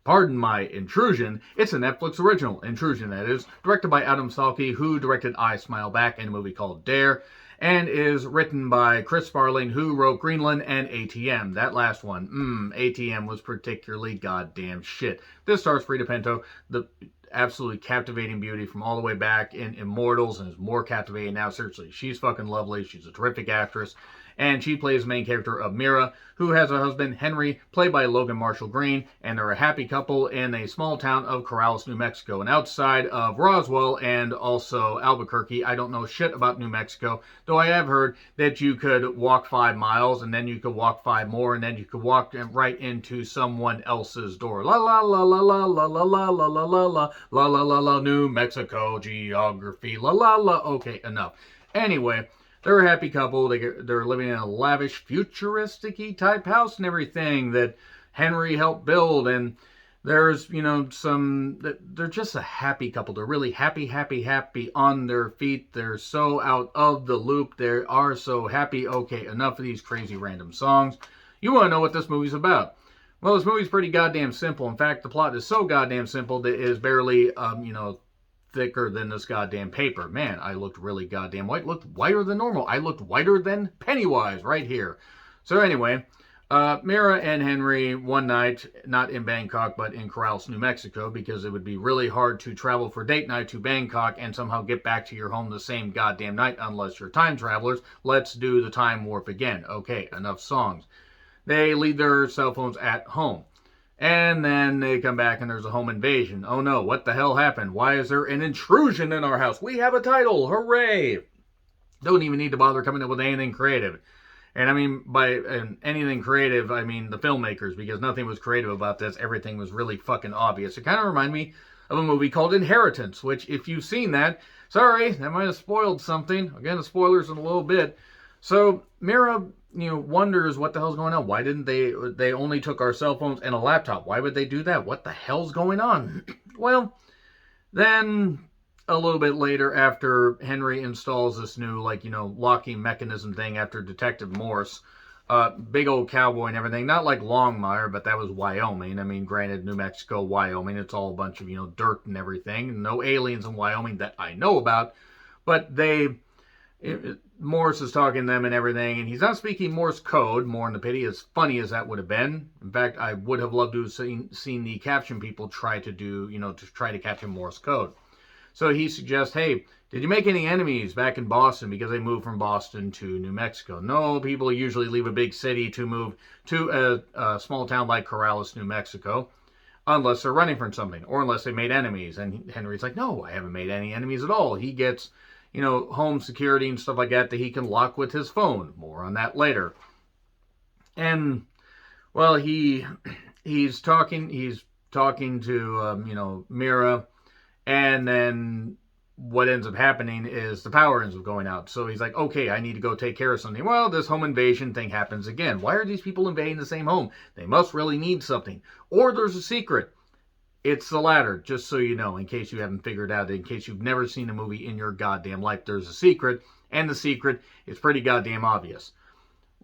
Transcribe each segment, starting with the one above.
pardon my intrusion, it's a Netflix original, Intrusion that is, directed by Adam Salke, who directed I Smile Back and a movie called Dare, and is written by Chris Farling, who wrote Greenland and ATM. That last one, ATM was particularly goddamn shit. This stars Frida Pinto, the absolutely captivating beauty from all the way back in Immortals, and is more captivating now. Seriously, she's fucking lovely. She's a terrific actress. And she plays the main character of Meera, who has a husband, Henry, played by Logan Marshall Green, and they're a happy couple in a small town of Corrales, New Mexico. And outside of Roswell and also Albuquerque, I don't know shit about New Mexico, though I have heard that you could walk 5 miles, and then you could walk 5 more, and then you could walk right into someone else's door. La la la la la la la la la la la la la la la la New Mexico geography. La la la. Okay, enough. Anyway, they're a happy couple. They're living in a lavish, futuristic-y type house and everything that Henry helped build. And there's, they're just a happy couple. They're really happy on their feet. They're so out of the loop. They are so happy. Okay, enough of these crazy random songs. You want to know what this movie's about? Well, this movie's pretty goddamn simple. In fact, the plot is so goddamn simple that it is barely, thicker than this goddamn paper. Man, I looked really goddamn white. Looked whiter than normal. I looked whiter than Pennywise right here. So anyway, Meera and Henry one night, not in Bangkok, but in Corrales, New Mexico, because it would be really hard to travel for date night to Bangkok and somehow get back to your home the same goddamn night unless you're time travelers. Let's do the time warp again. Okay, enough songs. They leave their cell phones at home. And then they come back and there's a home invasion. Oh no, what the hell happened? Why is there an intrusion in our house? We have a title. Hooray! Don't even need to bother coming up with anything creative. And I mean, by anything creative, I mean the filmmakers, because nothing was creative about this. Everything was really fucking obvious. It kind of reminded me of a movie called Inheritance, which if you've seen that, sorry, that might have spoiled something. Again, the spoilers in a little bit. So Meera, wonders what the hell's going on. Why didn't they only took our cell phones and a laptop? Why would they do that? What the hell's going on? Well, then a little bit later, after Henry installs this new, locking mechanism thing after Detective Morse, big old cowboy and everything, not like Longmire, but that was Wyoming. I mean, granted, New Mexico, Wyoming, it's all a bunch of, dirt and everything. No aliens in Wyoming that I know about, but Morse is talking to them and everything, and he's not speaking Morse code, more in the pity, as funny as that would have been. In fact, I would have loved to have seen the caption people try to do, to try to caption Morse code. So he suggests, hey, did you make any enemies back in Boston because they moved from Boston to New Mexico? No, people usually leave a big city to move to a small town like Corrales, New Mexico, unless they're running from something, or unless they made enemies. And Henry's like, no, I haven't made any enemies at all. He gets home security and stuff like that he can lock with his phone. More on that later. And, well, he's talking to, Meera, and then what ends up happening is the power ends up going out. So he's like, okay, I need to go take care of something. Well, this home invasion thing happens again. Why are these people invading the same home? They must really need something. Or there's a secret. It's the latter, just so you know, in case you haven't figured out, in case you've never seen a movie in your goddamn life, there's a secret, and the secret is pretty goddamn obvious.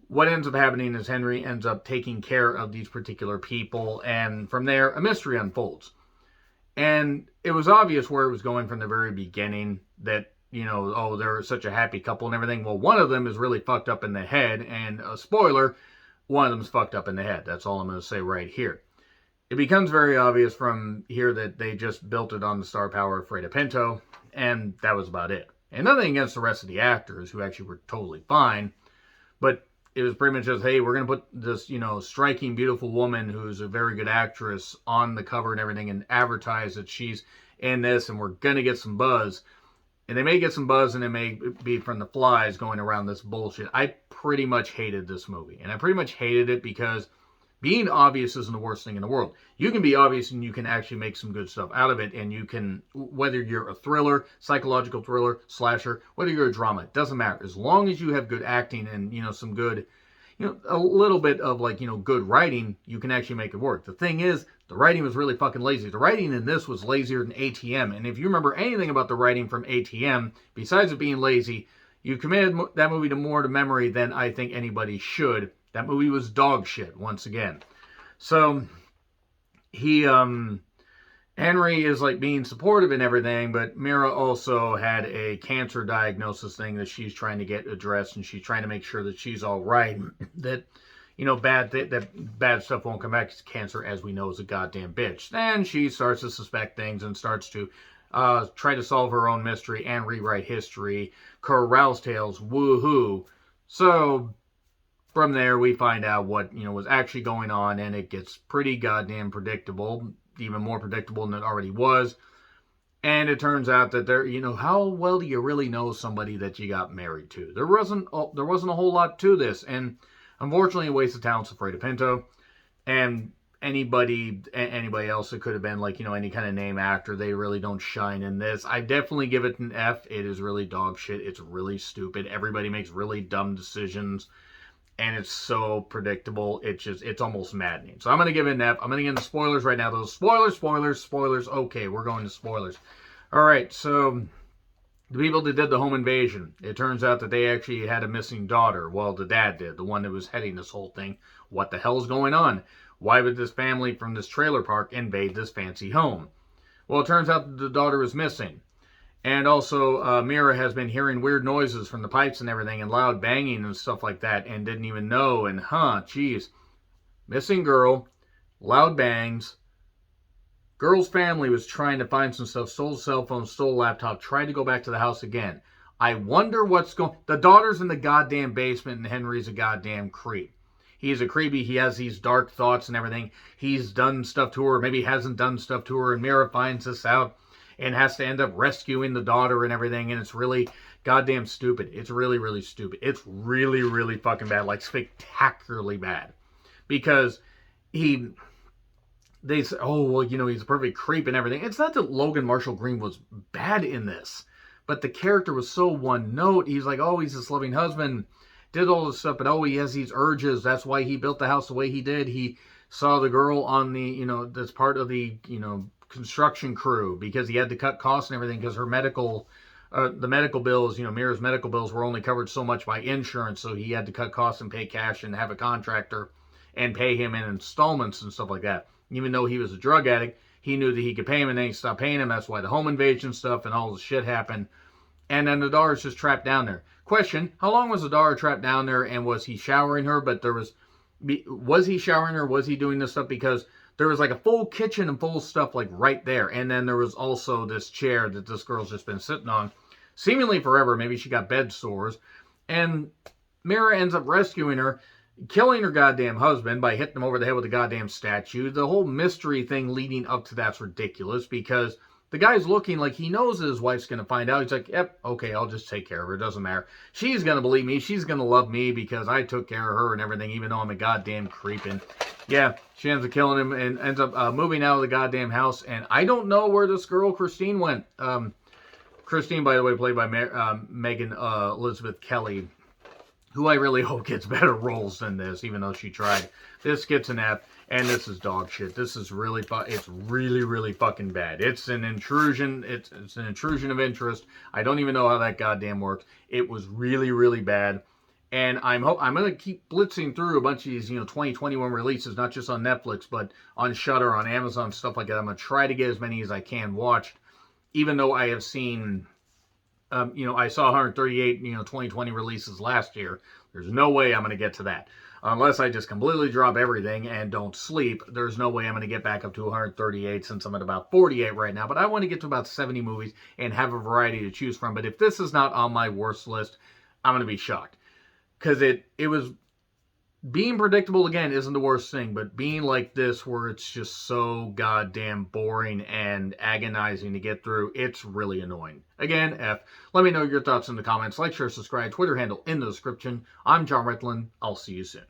What ends up happening is Henry ends up taking care of these particular people, and from there, a mystery unfolds. And it was obvious where it was going from the very beginning, that, they're such a happy couple and everything. Well, one of them is really fucked up in the head, and a spoiler, one of them's fucked up in the head. That's all I'm going to say right here. It becomes very obvious from here that they just built it on the star power of Frida Pinto, and that was about it. And nothing against the rest of the actors, who actually were totally fine, but it was pretty much just, hey, we're going to put this, striking, beautiful woman who's a very good actress on the cover and everything and advertise that she's in this, and we're going to get some buzz. And they may get some buzz, and it may be from the flies going around this bullshit. I pretty much hated this movie, and I pretty much hated it because being obvious isn't the worst thing in the world. You can be obvious and you can actually make some good stuff out of it. And you can, whether you're a thriller, psychological thriller, slasher, whether you're a drama, it doesn't matter. As long as you have good acting and, some good, a little bit of good writing, you can actually make it work. The thing is, the writing was really fucking lazy. The writing in this was lazier than ATM. And if you remember anything about the writing from ATM, besides it being lazy, you committed that movie to more to memory than I think anybody should. That movie was dog shit, once again. So, he Henry is like being supportive and everything, but Meera also had a cancer diagnosis thing that she's trying to get addressed, and she's trying to make sure that she's all right. That that bad stuff won't come back. 'Cause cancer, as we know, is a goddamn bitch. Then she starts to suspect things and starts to try to solve her own mystery and rewrite history. Corral's tales, woohoo! So from there, we find out what was actually going on, and it gets pretty goddamn predictable, even more predictable than it already was. And it turns out that how well do you really know somebody that you got married to? There wasn't a whole lot to this, and unfortunately, a waste of talent's afraid of Pinto, and anybody else, it could have been like any kind of name actor. They really don't shine in this. I definitely give it an F. It is really dog shit. It's really stupid. Everybody makes really dumb decisions, and it's so predictable. It's almost maddening. So I'm gonna give it an F. I'm gonna get into spoilers right now. Those spoilers. Okay, we're going to spoilers. All right, so the people that did the home invasion, it turns out that they actually had a missing daughter. Well, the dad did, the one that was heading this whole thing. What the hell's going on? Why would this family from this trailer park invade this fancy home? Well, it turns out that the daughter is missing. And also, Meera has been hearing weird noises from the pipes and everything, and loud banging and stuff like that, and didn't even know. And geez, missing girl, loud bangs. Girl's family was trying to find some stuff, stole a cell phone, stole a laptop, tried to go back to the house again. I wonder what's going. The daughter's in the goddamn basement, and Henry's a goddamn creep. He's a creepy. He has these dark thoughts and everything. He's done stuff to her, maybe hasn't done stuff to her, and Meera finds this out and has to end up rescuing the daughter and everything, and it's really goddamn stupid. It's really, really stupid. It's really, really fucking bad, like spectacularly bad. Because they say, oh, well, he's a perfect creep and everything. It's not that Logan Marshall Green was bad in this, but the character was so one note. He's like, oh, he's this loving husband, did all this stuff, but oh, he has these urges. That's why he built the house the way he did. He saw the girl on the, that's part of the, construction crew, because he had to cut costs and everything because her the medical bills, Meera's medical bills were only covered so much by insurance, so he had to cut costs and pay cash and have a contractor and pay him in installments and stuff like that. Even though he was a drug addict, he knew that he could pay him, and then he stopped paying him. That's why the home invasion stuff and all the shit happened. And then the daughter's just trapped down there. Question, how long was the daughter trapped down there, and was he showering her? But was he showering her? Was he doing this stuff? Because there was like a full kitchen and full stuff like right there. And then there was also this chair that this girl's just been sitting on seemingly forever. Maybe she got bed sores. And Meera ends up rescuing her, killing her goddamn husband by hitting him over the head with a goddamn statue. The whole mystery thing leading up to that's ridiculous, because the guy's looking like he knows that his wife's going to find out. He's like, yep, okay, I'll just take care of her. It doesn't matter. She's going to believe me. She's going to love me because I took care of her and everything, even though I'm a goddamn creep. And yeah, she ends up killing him and ends up moving out of the goddamn house. And I don't know where this girl, Christine, went. Christine, by the way, played by Megan Elizabeth Kelly, who I really hope gets better roles than this, even though she tried. This gets an F, and this is dog shit. This is really, it's really, really fucking bad. It's an intrusion. It's an intrusion of interest. I don't even know how that goddamn works. It was really, really bad. And I'm gonna keep blitzing through a bunch of these, 2021 releases, not just on Netflix, but on Shudder, on Amazon, stuff like that. I'm gonna try to get as many as I can watched, even though I have seen. I saw 138, 2020 releases last year. There's no way I'm going to get to that. Unless I just completely drop everything and don't sleep, there's no way I'm going to get back up to 138 since I'm at about 48 right now. But I want to get to about 70 movies and have a variety to choose from. But if this is not on my worst list, I'm going to be shocked. Because it was... Being predictable, again, isn't the worst thing, but being like this where it's just so goddamn boring and agonizing to get through, it's really annoying. Again, F. Let me know your thoughts in the comments. Like, share, subscribe, Twitter handle in the description. I'm John Retlin. I'll see you soon.